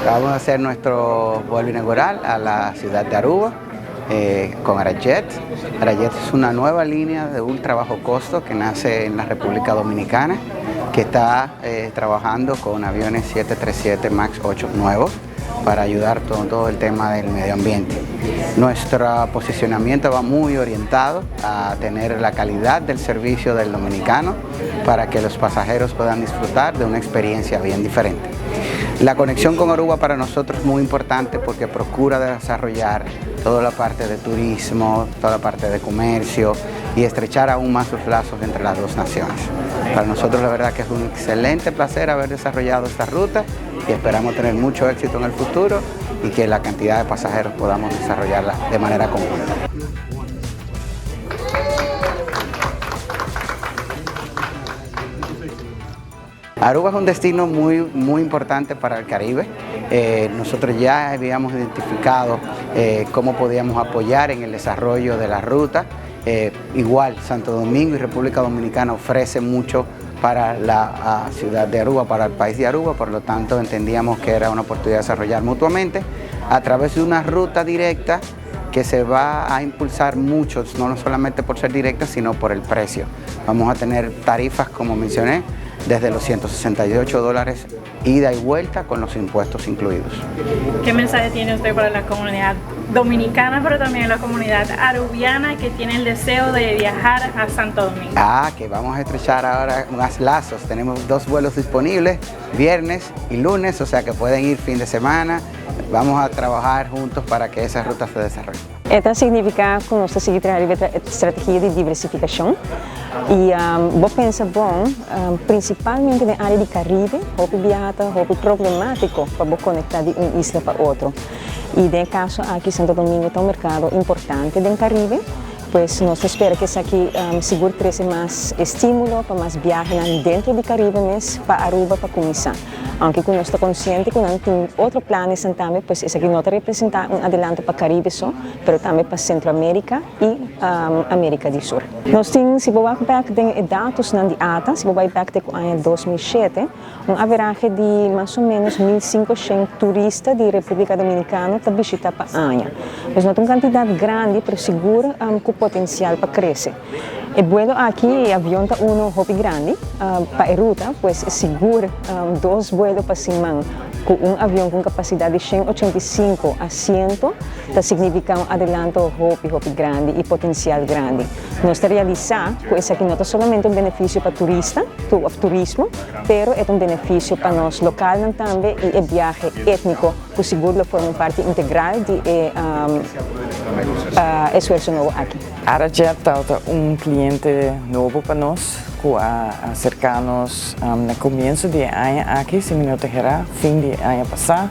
Acabamos de hacer nuestro vuelo inaugural a la ciudad de Aruba con Arajet. Arajet es una nueva línea de ultra bajo costo que nace en la República Dominicana, que está trabajando con aviones 737 MAX 8 nuevos para ayudar todo el tema del medio ambiente. Nuestro posicionamiento va muy orientado a tener la calidad del servicio del dominicano para que los pasajeros puedan disfrutar de una experiencia bien diferente. La conexión con Aruba para nosotros es muy importante porque procura desarrollar toda la parte de turismo, toda la parte de comercio y estrechar aún más los lazos entre las dos naciones. Para nosotros la verdad que es un excelente placer haber desarrollado esta ruta y esperamos tener mucho éxito en el futuro y que la cantidad de pasajeros podamos desarrollarla de manera conjunta. Aruba es un destino muy importante para el Caribe. Nosotros ya habíamos identificado cómo podíamos apoyar en el desarrollo de la ruta. Igual Santo Domingo y República Dominicana ofrecen mucho para la ciudad de Aruba, para el país de Aruba, por lo tanto entendíamos que era una oportunidad de desarrollar mutuamente a través de una ruta directa que se va a impulsar mucho, no solamente por ser directa, sino por el precio. Vamos a tener tarifas, como mencioné, desde los $168 ida y vuelta con los impuestos incluidos. ¿Qué mensaje tiene usted para la comunidad dominicana, pero también la comunidad arubiana que tiene el deseo de viajar a Santo Domingo? Que vamos a estrechar ahora más lazos. Tenemos 2 vuelos disponibles, viernes y lunes, o sea que pueden ir fin de semana. Vamos a trabajar juntos para que esa ruta se desarrolle. Esto significa que nós seguimos a estratégia de diversificação e vou pensar principalmente na área do Caribe, onde viaja, onde é problemático para conectar de uma isla para outra. E no caso aqui Santo Domingo é um mercado importante no Caribe, pois nós esperamos que isso aqui seguro trazer mais estímulo para mais viagens dentro do Caribe, mas para Aruba para começar. Aunque nós estamos conscientes que nós temos outros planos também, pois isso aqui não representa adelanto para o Caribe só, mas também para Centroamérica e América do Sul. Nós temos, se você vai ver dados na ata, se você vai ver com o ano 2007, average de mais ou menos 1.500 turistas da República Dominicana para visitar para ano. Mas não é uma quantidade grande, mas seguro com potencial para crescer. O vuelo aqui, o avião está hobby grande para a ruta, pois é seguro 2 vuelos para cima com avião com capacidade de 185 assentos, está significando adelanto hobby grande e potencial grande. Nós realizar que isso aqui não é somente benefício para turista, turismo, mas é benefício para nós local também e viagem étnico, que seguro forma parte integral de esforço novo aqui. Arajet é cliente novo para nós, que acercamos no começo do ano aqui, se não terá fim de ano passado,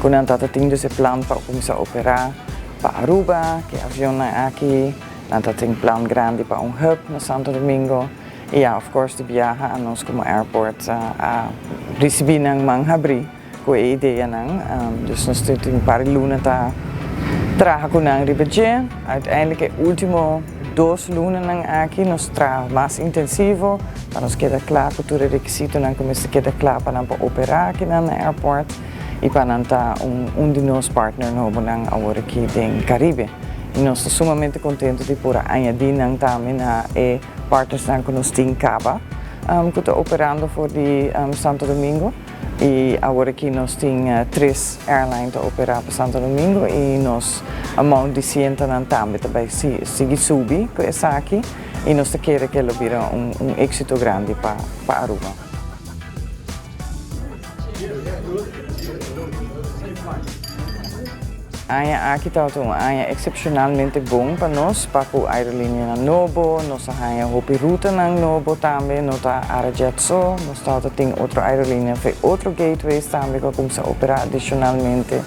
quando nós temos esse plano para começar a operar para Aruba, que é avião aqui, nós temos plano grande para hub no Santo Domingo, e of course de viajar a nós como airport a receber ng mga abri, com a ideia dus nós temos para luna traga com ang budget, uiteindelijk het último 2 lunas aqui nós traga mais intensivo, para nós quedar claro com todo o requisito, nós começa a quedar claro para operar aqui no airport e para nós de nossos partners novo agora aqui no Caribe. E nós estamos sumamente contentes de poder añadir também a partners que nós temos Caba, que está operando por Santo Domingo. E agora aqui nós temos 3 airlines a operar para Santo Domingo e nós amount de ciento também sigue subir com essa aqui e nós queremos que ele vira êxito grande para Aruba. Aqui está excepcionalmente bom para nós, para a aerolínea Novo, nós temos a ruta Novo também, nós temos a Arajet só, nós temos outra aerolínea para outro gateways também, que começa a operar adicionalmente.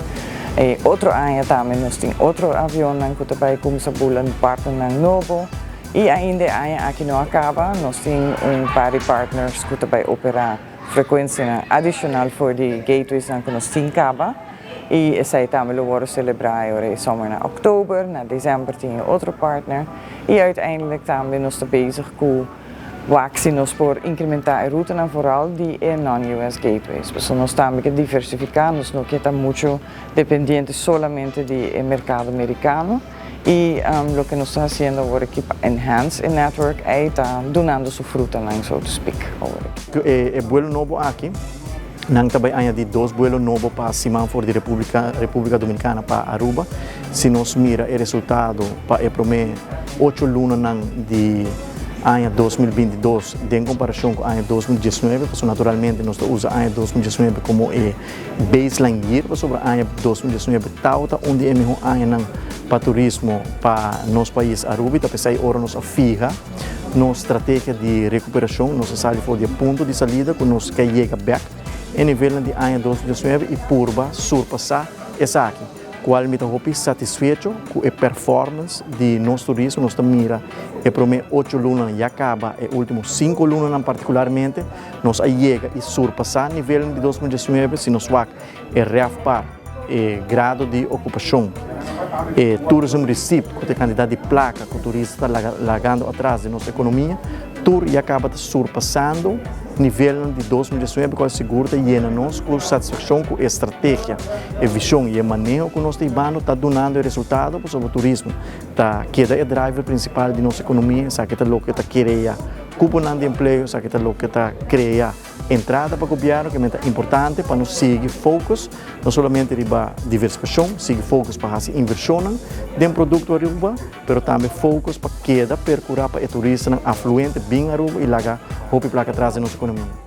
E outro ano também nós temos outro avião que também começa a voar parte Novo. E ainda aqui não acaba, nós temos par de partners que também operam frequência adicional para os gateways que nós temos Caba. E essa também vamos celebrar em zomer na oktober, na december tem outro partner. E uiteindelijk também nós estamos bezig com se nós por incrementar a ruta na vooral de non-US gateways. Então nós estamos que diversificar, nós não queremos muito dependente solamente do mercado americano. E o que nós estamos fazendo agora aqui para enhance o network é estar donando sua fruta, so to speak. É vuelo novo aqui. Nang também há de 2 vuelos novos para Semáforo de República Dominicana para Aruba. Se nós mira o resultado para o primeiro 8 lunas de ano 2022 em comparação com o ano 2019, porque naturalmente nós usamos o ano 2019 como baseline year sobre o ano 2019, onde é o melhor ano para turismo para nosso país Aruba, então pensei agora nós fija nossa estratégia de recuperação, nossa saída foi de ponto de saída, que nós quer chegar back em nível de ano 2019 e purba surpassar essa aqui. Qual me estou satisfeito com a performance de nosso turismo, nós mira o primeiro 8 lunas e acaba o último 5 lunas particularmente, nós chega e surpassar o nível de 2019 se nós vamos reafar o grado de ocupação. Tourism receipt, com a quantidade de placa que o turista está largando atrás da nossa economia, e acaba surpassando o nível de 2019, qual seguro e nós com satisfação com a estratégia, a visão e o manejo que nós estamos está dando resultado sobre o turismo. Que é o driver principal de nossa economia, sabe que é o que está criando cupom de emprego, sabe que é o que está criando entrada para o governo, que é importante para nós seguir focus, não somente para diversificação, seguir focus para fazer inversão de produto Aruba, mas também focus para percurar para o turista afluente bem Aruba e largar roupa e placa atrás da nossa economia.